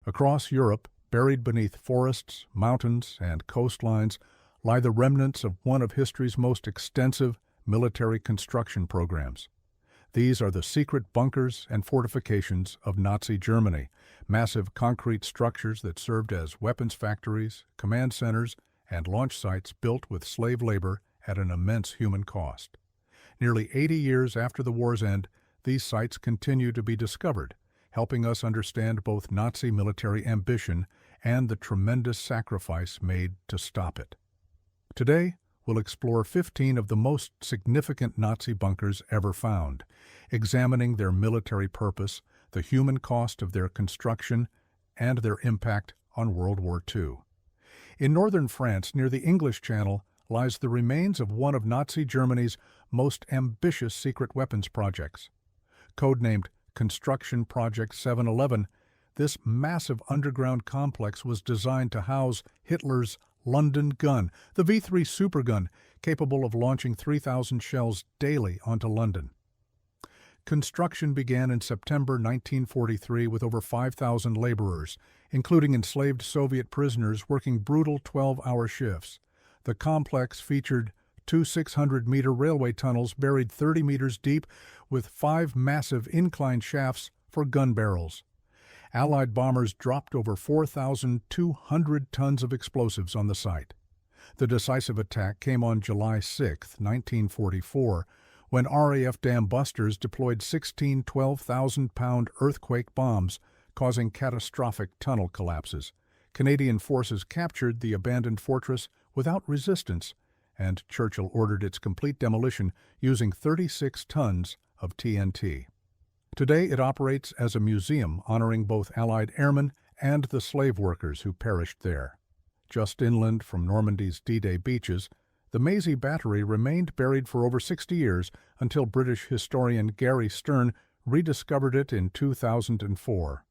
Across Europe, buried beneath forests, mountains, and coastlines, lie the remnants of one of history's most extensive military construction programs. These are the secret bunkers and fortifications of Nazi Germany, massive concrete structures that served as weapons factories, command centers, and launch sites built with slave labor at an immense human cost. Nearly 80 years after the war's end, these sites continue to be discovered, helping us understand both Nazi military ambition and the tremendous sacrifice made to stop it. Today, we'll explore 15 of the most significant Nazi bunkers ever found, examining their military purpose, the human cost of their construction, and their impact on World War II. In northern France, near the English Channel, lies the remains of one of Nazi Germany's most ambitious secret weapons projects. Codenamed Construction Project 711, this massive underground complex was designed to house Hitler's London gun, the V3 supergun, capable of launching 3,000 shells daily onto London. Construction began in September 1943 with over 5,000 laborers, including enslaved Soviet prisoners working brutal 12-hour shifts. The complex featured two 600-meter railway tunnels buried 30 meters deep with 5 massive incline shafts for gun barrels. Allied bombers dropped over 4,200 tons of explosives on the site. The decisive attack came on July 6, 1944, when RAF dam busters deployed 16 12,000-pound earthquake bombs, causing catastrophic tunnel collapses. Canadian forces captured the abandoned fortress without resistance, and Churchill ordered its complete demolition using 36 tons of TNT. Today it operates as a museum honoring both Allied airmen and the slave workers who perished there. Just inland from Normandy's D-Day beaches, the Mazy Battery remained buried for over 60 years until British historian Gary Stern rediscovered it in 2004.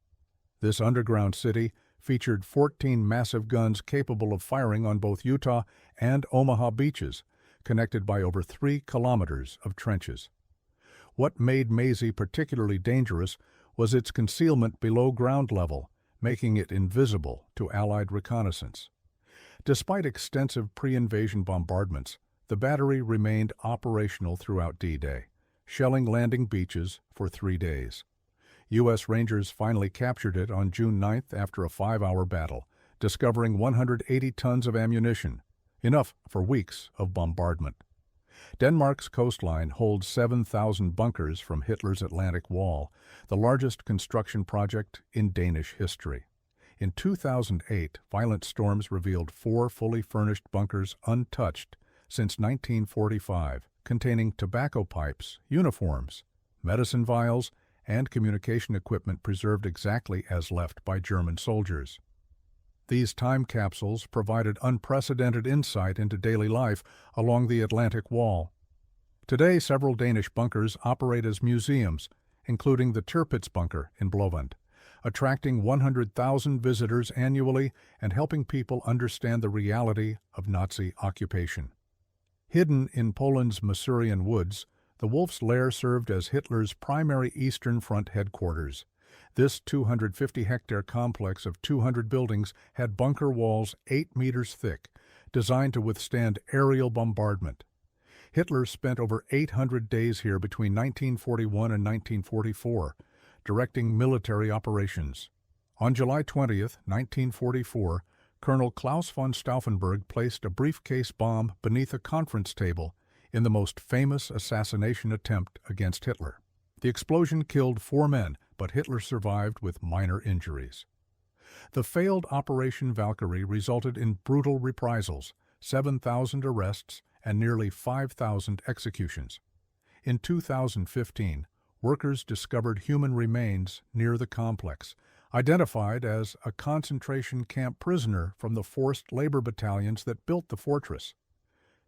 This underground city featured 14 massive guns capable of firing on both Utah and Omaha beaches, connected by over 3 kilometers of trenches. What made Mazy particularly dangerous was its concealment below ground level, making it invisible to Allied reconnaissance. Despite extensive pre-invasion bombardments, the battery remained operational throughout D-Day, shelling landing beaches for 3 days. U.S. Rangers finally captured it on June 9th after a 5-hour battle, discovering 180 tons of ammunition, enough for weeks of bombardment. Denmark's coastline holds 7,000 bunkers from Hitler's Atlantic Wall, the largest construction project in Danish history. In 2008, violent storms revealed 4 fully furnished bunkers untouched since 1945, containing tobacco pipes, uniforms, medicine vials, and communication equipment preserved exactly as left by German soldiers. These time capsules provided unprecedented insight into daily life along the Atlantic Wall. Today, several Danish bunkers operate as museums, including the Tirpitz bunker in Blovund, attracting 100,000 visitors annually and helping people understand the reality of Nazi occupation. Hidden in Poland's Masurian woods, the Wolf's Lair served as Hitler's primary Eastern Front headquarters. This 250-hectare complex of 200 buildings had bunker walls 8 meters thick, designed to withstand aerial bombardment. Hitler spent over 800 days here between 1941 and 1944, directing military operations. On July 20, 1944, Colonel Klaus von Stauffenberg placed a briefcase bomb beneath a conference table in the most famous assassination attempt against Hitler. The explosion killed 4 men, but Hitler survived with minor injuries. The failed Operation Valkyrie resulted in brutal reprisals, 7,000 arrests, and nearly 5,000 executions. In 2015, workers discovered human remains near the complex, identified as a concentration camp prisoner from the forced labor battalions that built the fortress.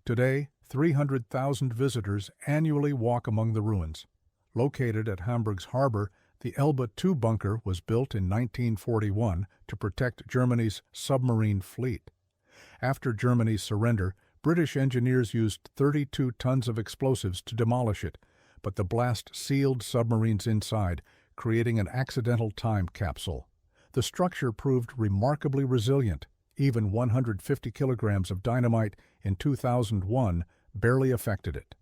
Today, 300,000 visitors annually walk among the ruins. Located at Hamburg's harbor, the Elba II bunker was built in 1941 to protect Germany's submarine fleet. After Germany's surrender, British engineers used 32 tons of explosives to demolish it, but the blast sealed submarines inside, creating an accidental time capsule. The structure proved remarkably resilient. Even 150 kilograms of dynamite in 2001 barely affected it.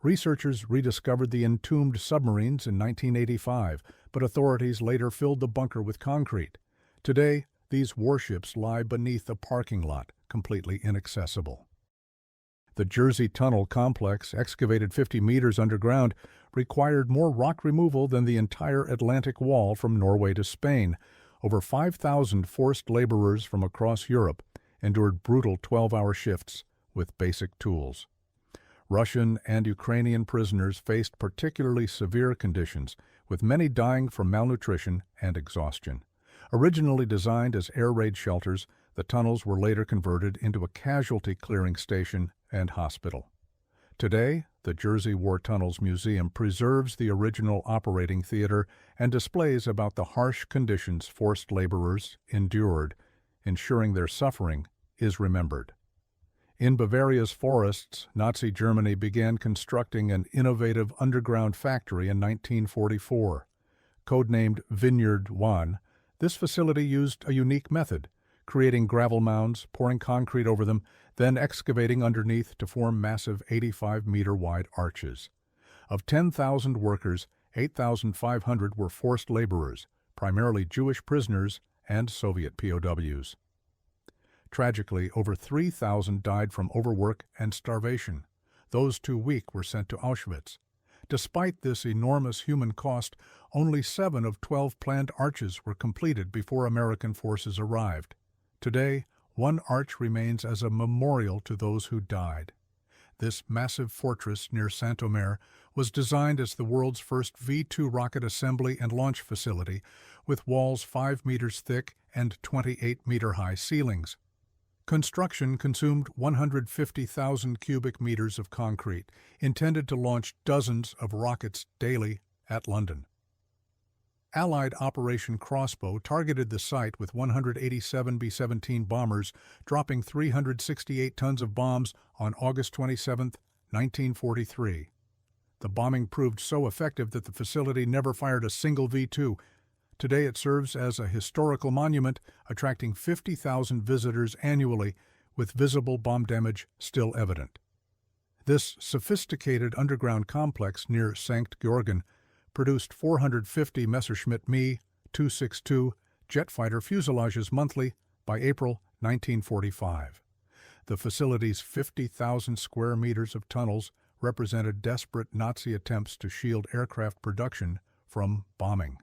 Researchers rediscovered the entombed submarines in 1985, but authorities later filled the bunker with concrete. Today, these warships lie beneath a parking lot, completely inaccessible. The Jersey Tunnel complex, excavated 50 meters underground, required more rock removal than the entire Atlantic Wall from Norway to Spain. Over 5,000 forced laborers from across Europe endured brutal 12-hour shifts with basic tools. Russian and Ukrainian prisoners faced particularly severe conditions, with many dying from malnutrition and exhaustion. Originally designed as air raid shelters, the tunnels were later converted into a casualty clearing station and hospital. Today, the Jersey War Tunnels Museum preserves the original operating theater and displays about the harsh conditions forced laborers endured, ensuring their suffering is remembered. In Bavaria's forests, Nazi Germany began constructing an innovative underground factory in 1944. Codenamed Vineyard 1, this facility used a unique method, creating gravel mounds, pouring concrete over them, then excavating underneath to form massive 85-meter-wide arches. Of 10,000 workers, 8,500 were forced laborers, primarily Jewish prisoners and Soviet POWs. Tragically, over 3,000 died from overwork and starvation. Those too weak were sent to Auschwitz. Despite this enormous human cost, only 7 of 12 planned arches were completed before American forces arrived. Today, one arch remains as a memorial to those who died. This massive fortress near Saint-Omer was designed as the world's first V-2 rocket assembly and launch facility, with walls 5 meters thick and 28-meter-high ceilings. Construction consumed 150,000 cubic meters of concrete, intended to launch dozens of rockets daily at London. Allied Operation Crossbow targeted the site with 187 B-17 bombers, dropping 368 tons of bombs on August 27, 1943. The bombing proved so effective that the facility never fired a single V-2. Today it serves as a historical monument, attracting 50,000 visitors annually, with visible bomb damage still evident. This sophisticated underground complex near St. Georgen produced 450 Messerschmitt Me 262 jet fighter fuselages monthly by April 1945. The facility's 50,000 square meters of tunnels represented desperate Nazi attempts to shield aircraft production from bombing.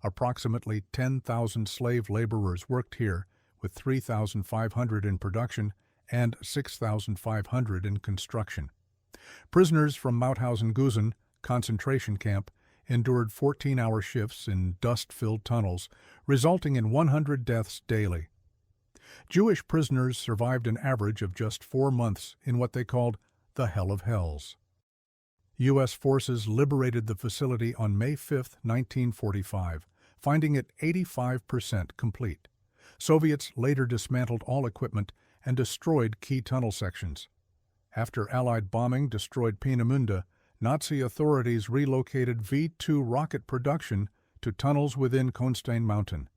Approximately 10,000 slave laborers worked here, with 3,500 in production and 6,500 in construction. Prisoners from Mauthausen-Gusen concentration camp endured 14-hour shifts in dust-filled tunnels, resulting in 100 deaths daily. Jewish prisoners survived an average of just 4 months in what they called the Hell of Hells. U.S. forces liberated the facility on May 5, 1945, finding it 85% complete. Soviets later dismantled all equipment and destroyed key tunnel sections. After Allied bombing destroyed Peenemünde, Nazi authorities relocated V-2 rocket production to tunnels within Konstein Mountain.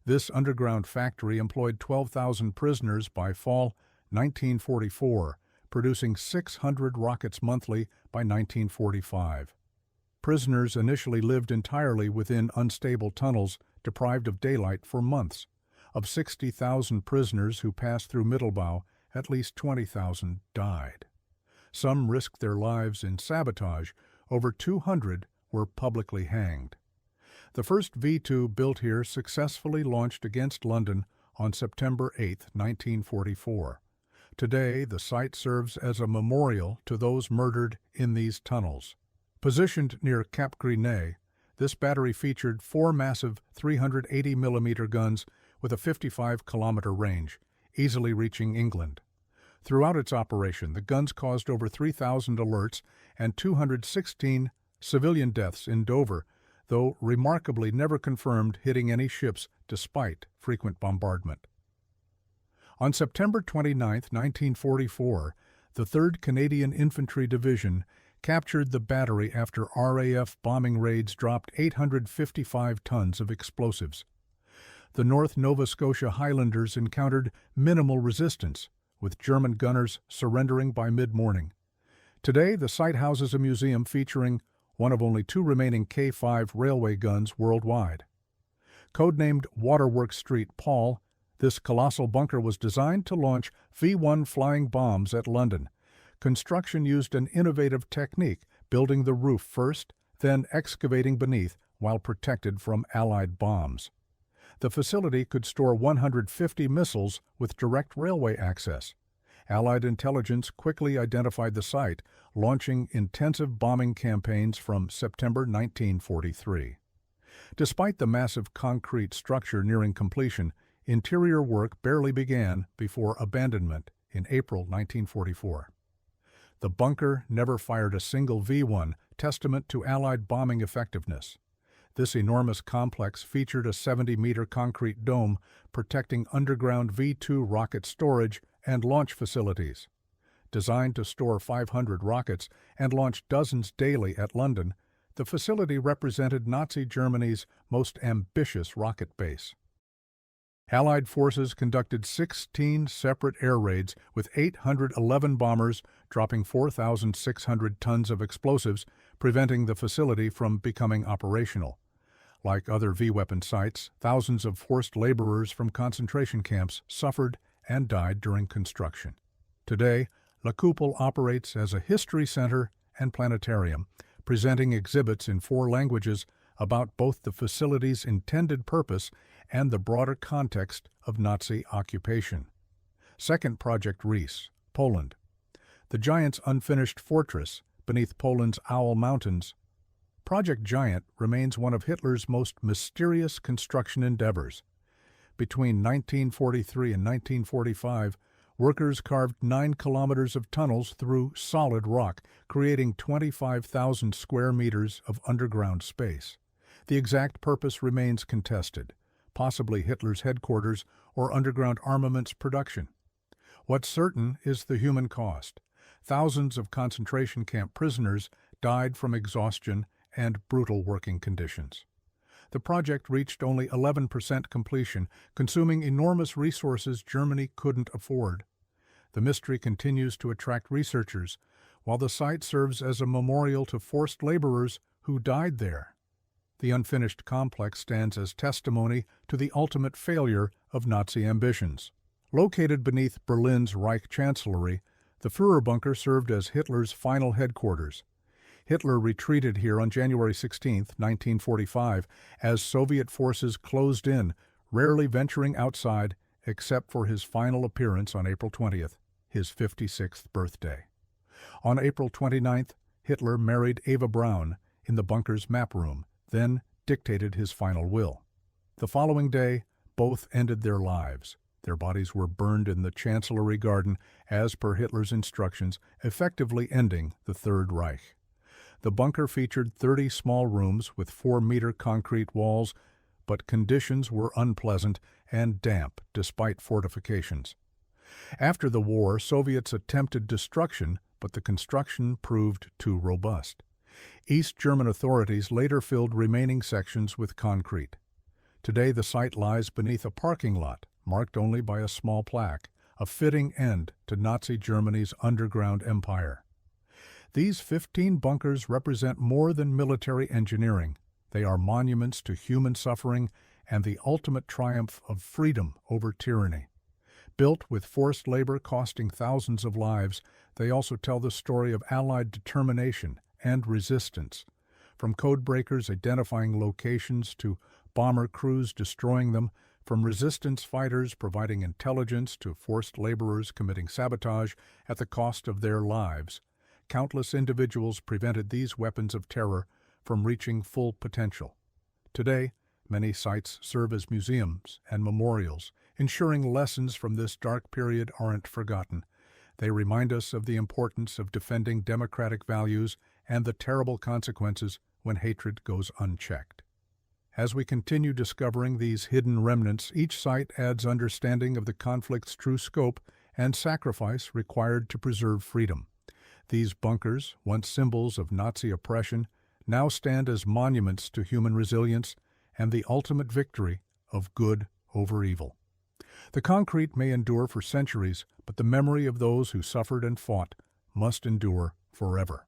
This underground factory employed 12,000 prisoners by fall 1944, producing 600 rockets monthly by 1945. Prisoners initially lived entirely within unstable tunnels, deprived of daylight for months. Of 60,000 prisoners who passed through Mittelbau, at least 20,000 died. Some risked their lives in sabotage. Over 200 were publicly hanged. The first V-2 built here successfully launched against London on September 8, 1944. Today, the site serves as a memorial to those murdered in these tunnels. Positioned near Cap Gris-Nez, this battery featured 4 massive 380mm guns with a 55-kilometer range, easily reaching England. Throughout its operation, the guns caused over 3,000 alerts and 216 civilian deaths in Dover, though remarkably never confirmed hitting any ships despite frequent bombardment. On September 29, 1944, the 3rd Canadian Infantry Division captured the battery after RAF bombing raids dropped 855 tons of explosives. The North Nova Scotia Highlanders encountered minimal resistance, with German gunners surrendering by mid-morning. Today, the site houses a museum featuring one of only 2 remaining K-5 railway guns worldwide. Codenamed Waterworks Street Paul, this colossal bunker was designed to launch V-1 flying bombs at London. Construction used an innovative technique, building the roof first, then excavating beneath while protected from Allied bombs. The facility could store 150 missiles with direct railway access. Allied intelligence quickly identified the site, launching intensive bombing campaigns from September 1943. Despite the massive concrete structure nearing completion, interior work barely began before abandonment in April 1944. The bunker never fired a single V-1, testament to Allied bombing effectiveness. This enormous complex featured a 70-meter concrete dome protecting underground V-2 rocket storage and launch facilities. Designed to store 500 rockets and launch dozens daily at London, the facility represented Nazi Germany's most ambitious rocket base. Allied forces conducted 16 separate air raids with 811 bombers dropping 4,600 tons of explosives, preventing the facility from becoming operational. Like other V-weapon sites, thousands of forced laborers from concentration camps suffered and died during construction. Today, La Coupole operates as a history center and planetarium, presenting exhibits in 4 languages about both the facility's intended purpose and the broader context of Nazi occupation. Second Project Reese, Poland. The Giant's unfinished fortress beneath Poland's Owl Mountains. Project Giant remains one of Hitler's most mysterious construction endeavors. Between 1943 and 1945, workers carved 9 kilometers of tunnels through solid rock, creating 25,000 square meters of underground space. The exact purpose remains contested, possibly Hitler's headquarters or underground armaments production. What's certain is the human cost. Thousands of concentration camp prisoners died from exhaustion and brutal working conditions. The project reached only 11% completion, consuming enormous resources Germany couldn't afford. The mystery continues to attract researchers, while the site serves as a memorial to forced laborers who died there. The unfinished complex stands as testimony to the ultimate failure of Nazi ambitions. Located beneath Berlin's Reich Chancellery, the Führerbunker served as Hitler's final headquarters. Hitler retreated here on January 16, 1945, as Soviet forces closed in, rarely venturing outside except for his final appearance on April 20th, his 56th birthday. On April 29th, Hitler married Eva Braun in the bunker's map room, then dictated his final will. The following day, both ended their lives. Their bodies were burned in the Chancellery Garden as per Hitler's instructions, effectively ending the Third Reich. The bunker featured 30 small rooms with 4-meter concrete walls, but conditions were unpleasant and damp despite fortifications. After the war, Soviets attempted destruction, but the construction proved too robust. East German authorities later filled remaining sections with concrete. Today the site lies beneath a parking lot, marked only by a small plaque, a fitting end to Nazi Germany's underground empire. These 15 bunkers represent more than military engineering. They are monuments to human suffering and the ultimate triumph of freedom over tyranny. Built with forced labor costing thousands of lives, they also tell the story of Allied determination and resistance. From code breakers identifying locations to bomber crews destroying them, from resistance fighters providing intelligence to forced laborers committing sabotage at the cost of their lives, countless individuals prevented these weapons of terror from reaching full potential. Today, many sites serve as museums and memorials, ensuring lessons from this dark period aren't forgotten. They remind us of the importance of defending democratic values and the terrible consequences when hatred goes unchecked. As we continue discovering these hidden remnants, each site adds understanding of the conflict's true scope and sacrifice required to preserve freedom. These bunkers, once symbols of Nazi oppression, now stand as monuments to human resilience and the ultimate victory of good over evil. The concrete may endure for centuries, but the memory of those who suffered and fought must endure forever.